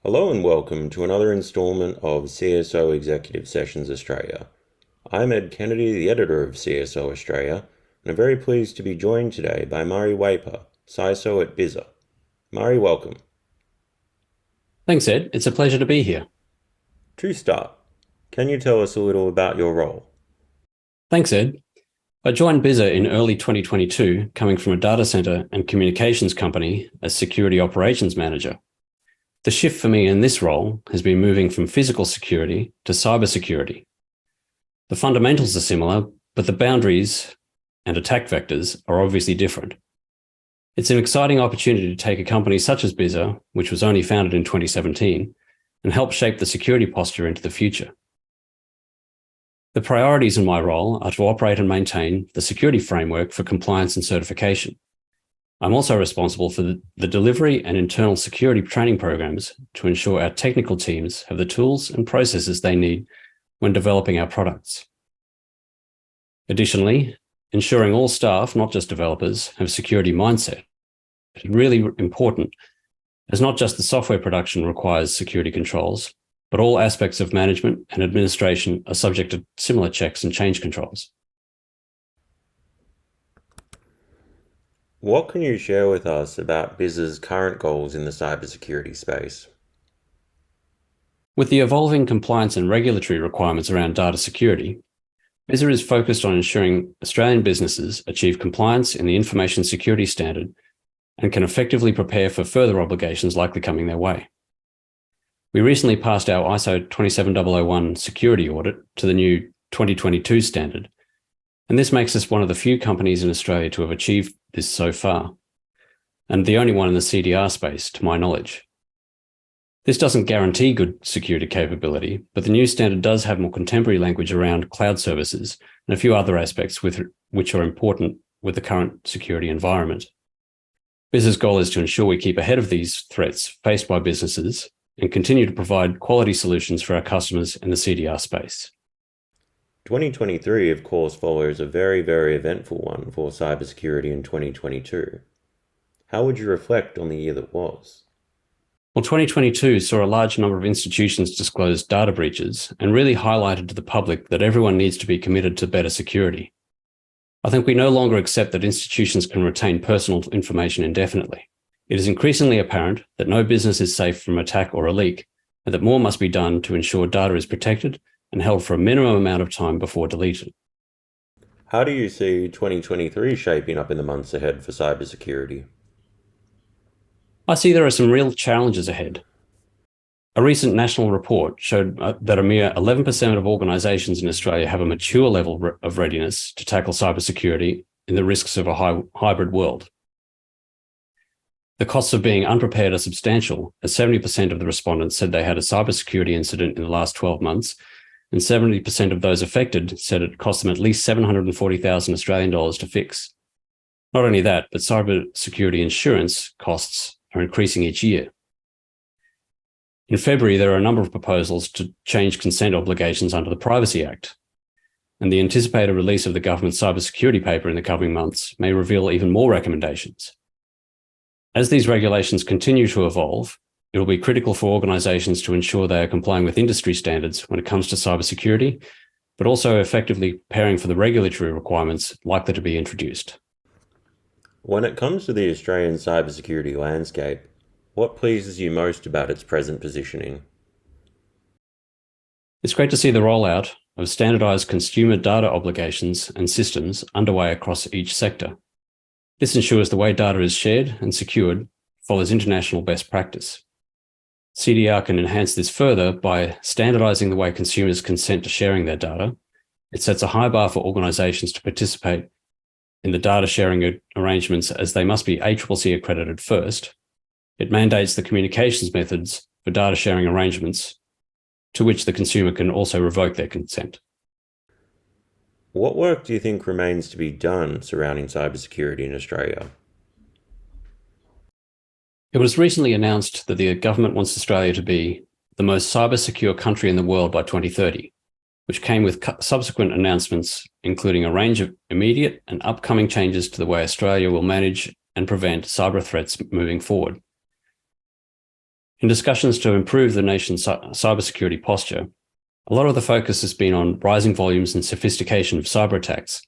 Hello and welcome to another instalment of CSO Executive Sessions Australia. I'm Ed Kennedy, the editor of CSO Australia, and I'm very pleased to be joined today by Murray Waper, CISO at Bizza. Murray, welcome. Thanks, Ed. It's a pleasure to be here. To start, can you tell us a little about your role? Thanks, Ed. I joined Bizza in early 2022, coming from a data center and communications company as security operations manager. The shift for me in this role has been moving from physical security to cybersecurity. The fundamentals are similar, but the boundaries and attack vectors are obviously different. It's an exciting opportunity to take a company such as Bizza, which was only founded in 2017, and help shape the security posture into the future. The priorities in my role are to operate and maintain the security framework for compliance and certification. I'm also responsible for the delivery and internal security training programs to ensure our technical teams have the tools and processes they need when developing our products. Additionally, ensuring all staff, not just developers, have security mindset is really important, as not just the software production requires security controls, but all aspects of management and administration are subject to similar checks and change controls. What can you share with us about Bizza's current goals in the cybersecurity space? With the evolving compliance and regulatory requirements around data security, Bizza is focused on ensuring Australian businesses achieve compliance in the Information Security Standard and can effectively prepare for further obligations likely coming their way. We recently passed our ISO 27001 security audit to the new 2022 standard, and this makes us one of the few companies in Australia to have achieved this so far, and the only one in the CDR space, to my knowledge. This doesn't guarantee good security capability, but the new standard does have more contemporary language around cloud services and a few other aspects which are important with the current security environment. Bizza's goal is to ensure we keep ahead of these threats faced by businesses and continue to provide quality solutions for our customers in the CDR space. 2023, of course, follows a very eventful one for cybersecurity in 2022. How would you reflect on the year that was? Well, 2022 saw a large number of institutions disclose data breaches and really highlighted to the public that everyone needs to be committed to better security. I think we no longer accept that institutions can retain personal information indefinitely. It is increasingly apparent that no business is safe from attack or a leak, and that more must be done to ensure data is protected and held for a minimum amount of time before deleted. How do you see 2023 shaping up in the months ahead for cybersecurity? I see there are some real challenges ahead. A recent national report showed that a mere 11% of organisations in Australia have a mature level of readiness to tackle cybersecurity in the risks of a hybrid world. The costs of being unprepared are substantial, as 70% of the respondents said they had a cybersecurity incident in the last 12 months, and 70% of those affected said it cost them at least 740,000 Australian dollars to fix. Not only that, but cybersecurity insurance costs are increasing each year. In February, there are a number of proposals to change consent obligations under the Privacy Act, and the anticipated release of the government's cybersecurity paper in the coming months may reveal even more recommendations. As these regulations continue to evolve, it will be critical for organisations to ensure they are complying with industry standards when it comes to cybersecurity, but also effectively preparing for the regulatory requirements likely to be introduced. When it comes to the Australian cybersecurity landscape, what pleases you most about its present positioning? It's great to see the rollout of standardised consumer data obligations and systems underway across each sector. This ensures the way data is shared and secured follows international best practice. CDR can enhance this further by standardising the way consumers consent to sharing their data. It sets a high bar for organisations to participate in the data sharing arrangements, as they must be ACCC accredited first. It mandates the communications methods for data sharing arrangements to which the consumer can also revoke their consent. What work do you think remains to be done surrounding cybersecurity in Australia? It was recently announced that the government wants Australia to be the most cyber-secure country in the world by 2030, which came with subsequent announcements, including a range of immediate and upcoming changes to the way Australia will manage and prevent cyber threats moving forward. In discussions to improve the nation's cybersecurity posture, a lot of the focus has been on rising volumes and sophistication of cyber attacks,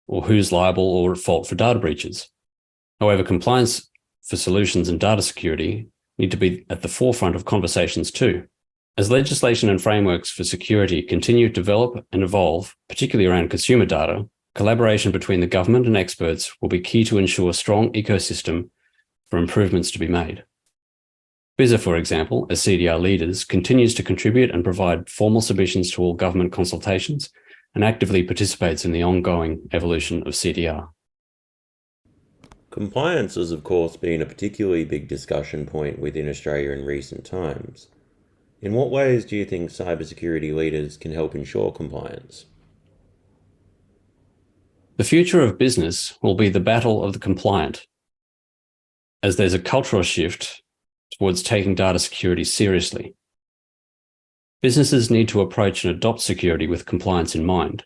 or who's liable or at fault for data breaches. However, compliance for solutions and data security need to be at the forefront of conversations too. As legislation and frameworks for security continue to develop and evolve, particularly around consumer data, collaboration between the government and experts will be key to ensure a strong ecosystem for improvements to be made. BISA, for example, as CDR leaders, continues to contribute and provide formal submissions to all government consultations and actively participates in the ongoing evolution of CDR. Compliance has, of course, been a particularly big discussion point within Australia in recent times. In what ways do you think cybersecurity leaders can help ensure compliance? The future of business will be the battle of the compliant, as there's a cultural shift towards taking data security seriously. Businesses need to approach and adopt security with compliance in mind.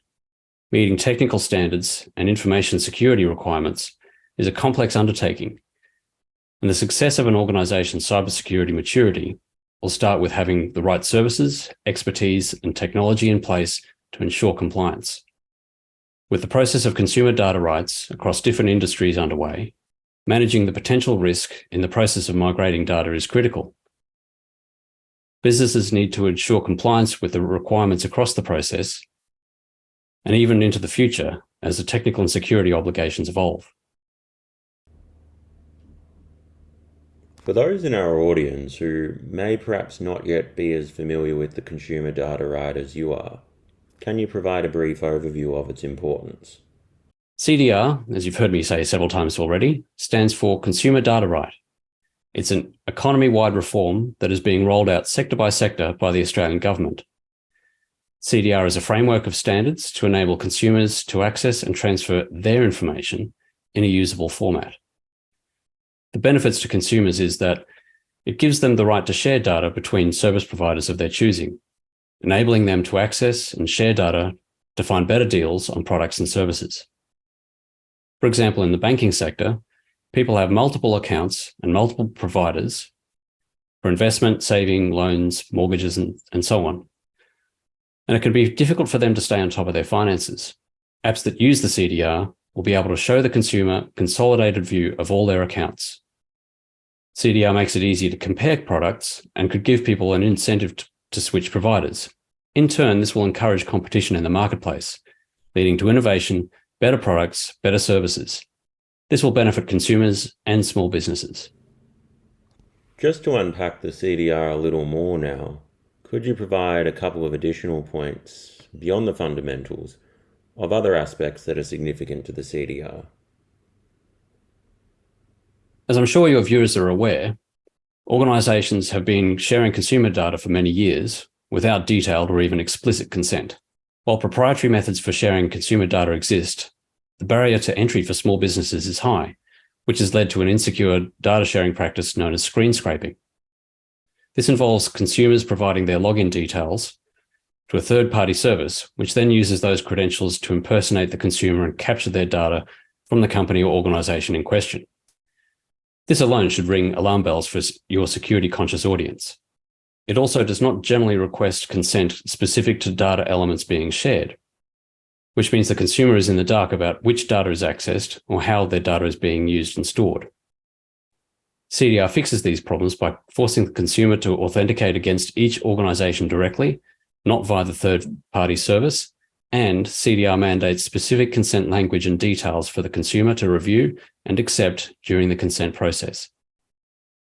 Meeting technical standards and information security requirements is a complex undertaking, and the success of an organization's cybersecurity maturity will start with having the right services, expertise, and technology in place to ensure compliance. With the process of consumer data rights across different industries underway, managing the potential risk in the process of migrating data is critical. Businesses need to ensure compliance with the requirements across the process and even into the future as the technical and security obligations evolve. For those in our audience who may perhaps not yet be as familiar with the consumer data right as you are, can you provide a brief overview of its importance? CDR, as you've heard me say several times already, stands for Consumer Data Right. It's an economy-wide reform that is being rolled out sector by sector by the Australian government. CDR is a framework of standards to enable consumers to access and transfer their information in a usable format. The benefits to consumers is that it gives them the right to share data between service providers of their choosing, enabling them to access and share data to find better deals on products and services. For example, in the banking sector, people have multiple accounts and multiple providers for investment, saving, loans, mortgages, and so on. And it can be difficult for them to stay on top of their finances. Apps that use the CDR will be able to show the consumer a consolidated view of all their accounts. CDR makes it easy to compare products and could give people an incentive to switch providers. In turn, this will encourage competition in the marketplace, leading to innovation, better products, better services. This will benefit consumers and small businesses. Just to unpack the CDR a little more now, could you provide a couple of additional points beyond the fundamentals of other aspects that are significant to the CDR? As I'm sure your viewers are aware, organisations have been sharing consumer data for many years without detailed or even explicit consent. While proprietary methods for sharing consumer data exist, the barrier to entry for small businesses is high, which has led to an insecure data sharing practice known as screen scraping. This involves consumers providing their login details to a third-party service, which then uses those credentials to impersonate the consumer and capture their data from the company or organisation in question. This alone should ring alarm bells for your security-conscious audience. It also does not generally request consent specific to data elements being shared, which means the consumer is in the dark about which data is accessed or how their data is being used and stored. CDR fixes these problems by forcing the consumer to authenticate against each organisation directly, not via the third-party service, and CDR mandates specific consent language and details for the consumer to review and accept during the consent process.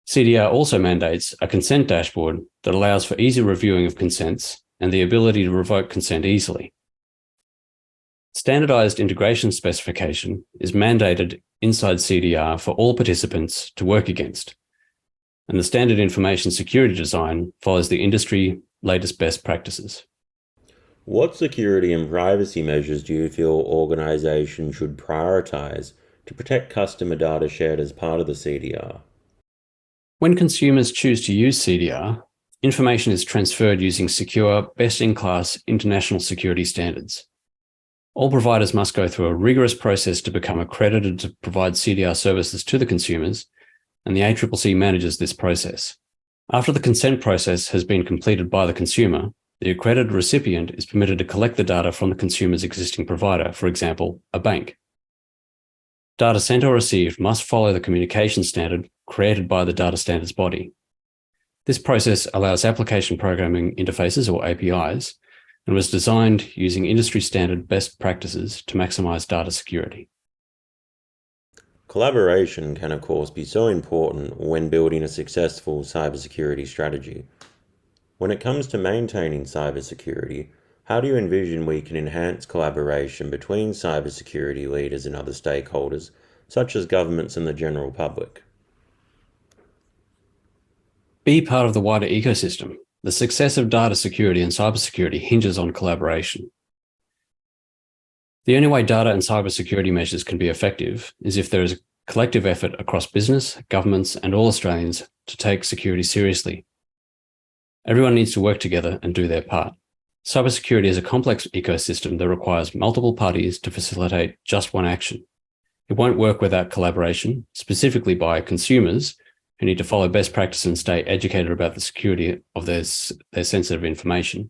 CDR also mandates a consent dashboard that allows for easy reviewing of consents and the ability to revoke consent easily. Standardized integration specification is mandated inside CDR for all participants to work against, and the standard information security design follows the industry latest best practices. What security and privacy measures do you feel organizations should prioritize to protect customer data shared as part of the CDR? When consumers choose to use CDR, information is transferred using secure, best-in-class international security standards. All providers must go through a rigorous process to become accredited to provide CDR services to the consumers, and the ACCC manages this process. After the consent process has been completed by the consumer, the accredited recipient is permitted to collect the data from the consumer's existing provider, for example, a bank. Data sent or received must follow the communication standard created by the data standards body. This process allows application programming interfaces, or APIs, and was designed using industry standard best practices to maximize data security. Collaboration can, of course, be so important when building a successful cybersecurity strategy. When it comes to maintaining cybersecurity, how do you envision we can enhance collaboration between cybersecurity leaders and other stakeholders, such as governments and the general public? Be part of the wider ecosystem. The success of data security and cybersecurity hinges on collaboration. The only way data and cybersecurity measures can be effective is if there is a collective effort across business, governments, and all Australians to take security seriously. Everyone needs to work together and do their part. Cybersecurity is a complex ecosystem that requires multiple parties to facilitate just one action. It won't work without collaboration, specifically by consumers who need to follow best practice and stay educated about the security of their sensitive information.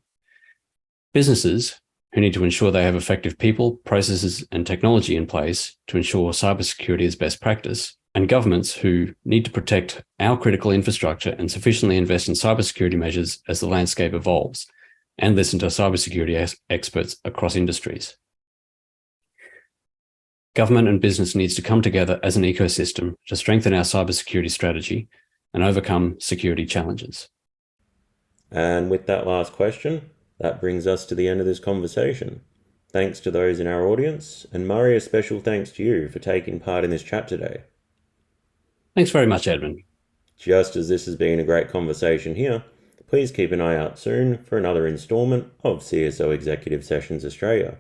Businesses who need to ensure they have effective people, processes, and technology in place to ensure cybersecurity is best practice, and governments who need to protect our critical infrastructure and sufficiently invest in cybersecurity measures as the landscape evolves, and listen to cybersecurity experts across industries. Government and business needs to come together as an ecosystem to strengthen our cybersecurity strategy and overcome security challenges. And with that last question, that brings us to the end of this conversation. Thanks to those in our audience, and Murray, a special thanks to you for taking part in this chat today. Thanks very much, Edmund. Just as this has been a great conversation here, please keep an eye out soon for another instalment of CSO Executive Sessions Australia.